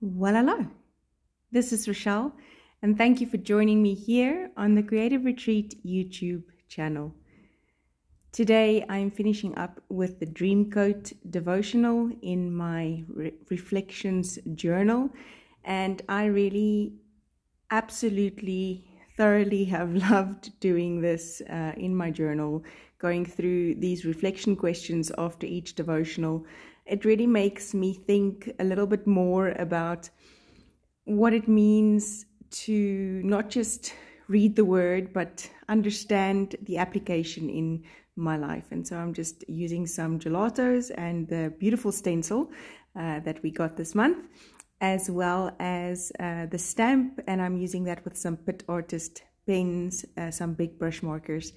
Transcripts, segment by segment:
Well, hello. This is Rochelle, and thank you for joining me here on the Creative Retreat YouTube channel. Today, I'm finishing up with the Dreamcoat devotional in my Reflections journal, and I really absolutely thoroughly have loved doing this in my journal, going through these reflection questions after each devotional. It really makes me think a little bit more about what it means to not just read the word, but understand the application in my life. And so I'm just using some gelatos and the beautiful stencil that we got this month, as well as the stamp, and I'm using that with some Pitt Artist pens, some big brush markers,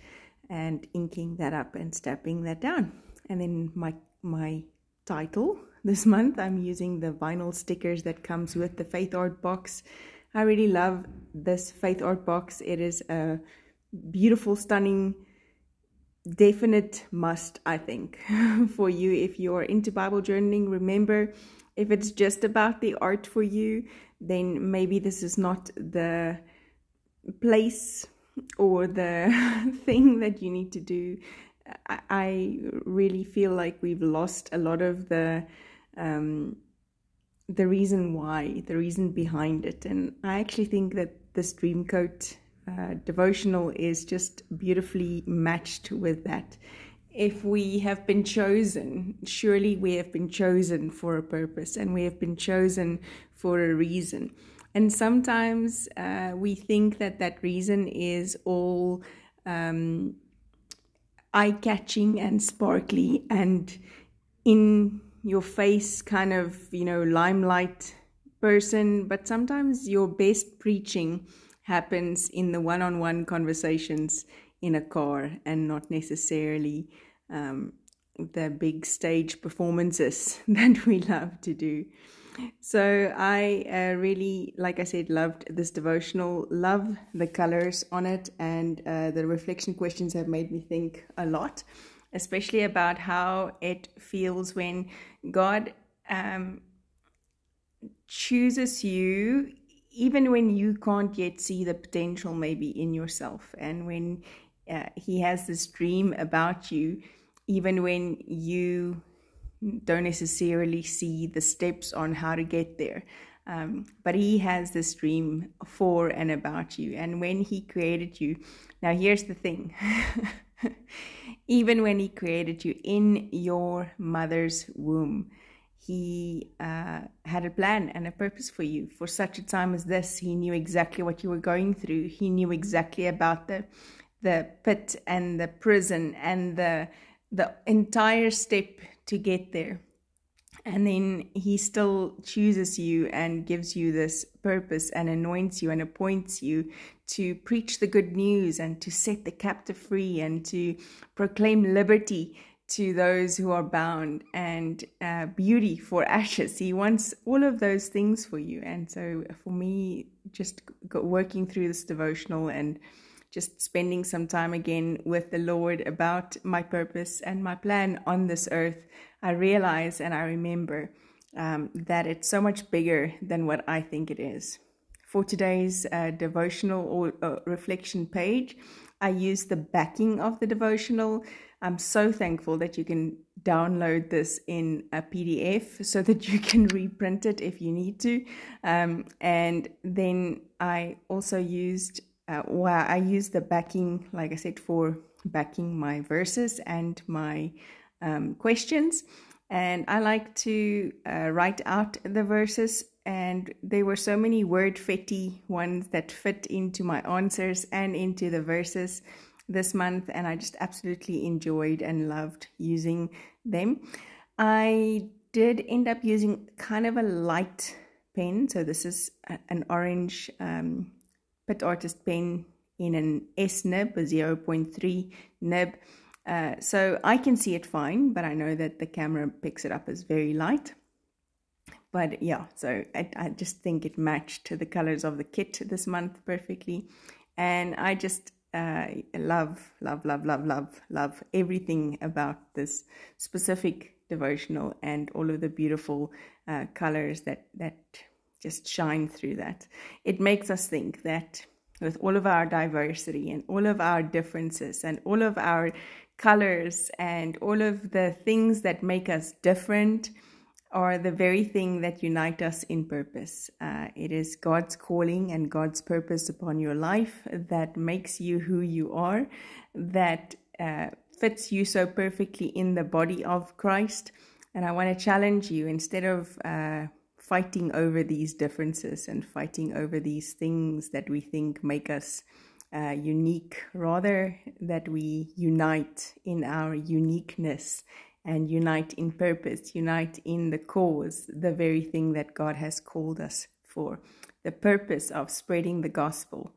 and inking that up and stamping that down. And then my title this month, I'm using the vinyl stickers that comes with the Faith Art box. I really love this Faith Art box. It is a beautiful, stunning, definite must, I think, for you if you're into Bible journaling. Remember, if it's just about the art for you, then maybe this is not the place or the thing that you need to do. I really feel like we've lost a lot of the reason why, the reason behind it. And I actually think that this Dreamcoat devotional is just beautifully matched with that. If we have been chosen, surely we have been chosen for a purpose, and we have been chosen for a reason. And sometimes we think that that reason is all eye-catching and sparkly and in your face kind of, limelight person. But sometimes your best preaching happens in the one-on-one conversations in a car, and not necessarily the big stage performances that we love to do. So I really, like I said, loved this devotional, love the colors on it, and the reflection questions have made me think a lot, especially about how it feels when God chooses you, even when you can't yet see the potential maybe in yourself, and when He has this dream about you, even when you don't necessarily see the steps on how to get there. But He has this dream for and about you. And when He created you, now here's the thing, even when He created you in your mother's womb, He had a plan and a purpose for you for such a time as this. He knew exactly what you were going through. He knew exactly about the pit and the prison and the entire step to get there. And then He still chooses you and gives you this purpose and anoints you and appoints you to preach the good news and to set the captive free and to proclaim liberty to those who are bound, and beauty for ashes. He wants all of those things for you. And so for me, just working through this devotional and just spending some time again with the Lord about my purpose and my plan on this earth, I realize and I remember that it's so much bigger than what I think it is. For today's devotional or reflection page, I use the backing of the devotional. I'm so thankful that you can download this in a PDF so that you can reprint it if you need to. And then I also used I use the backing, like I said, for backing my verses and my questions. And I like to write out the verses, and there were so many word-fitty ones that fit into my answers and into the verses this month, and I just absolutely enjoyed and loved using them. I did end up using kind of a light pen, so this is an orange Pitt Artist pen in an S nib, a 0.3 nib. So I can see it fine, but I know that the camera picks it up as very light. But yeah, so I just think it matched to the colors of the kit this month perfectly. And I just love everything about this specific devotional and all of the beautiful colors that just shine through that. It makes us think that with all of our diversity and all of our differences and all of our colors and all of the things that make us different are the very thing that unite us in purpose. It is God's calling and God's purpose upon your life that makes you who you are, that fits you so perfectly in the body of Christ. And I want to challenge you, instead of fighting over these differences and fighting over these things that we think make us unique, rather that we unite in our uniqueness and unite in purpose, unite in the cause, the very thing that God has called us for, the purpose of spreading the gospel.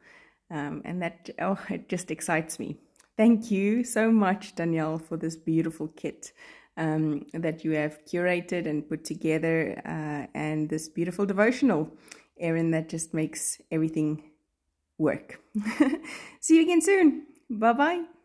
And that, it just excites me. Thank you so much, Danielle, for this beautiful kit that you have curated and put together, and this beautiful devotional, Erin, that just makes everything work. See you again soon. Bye-bye.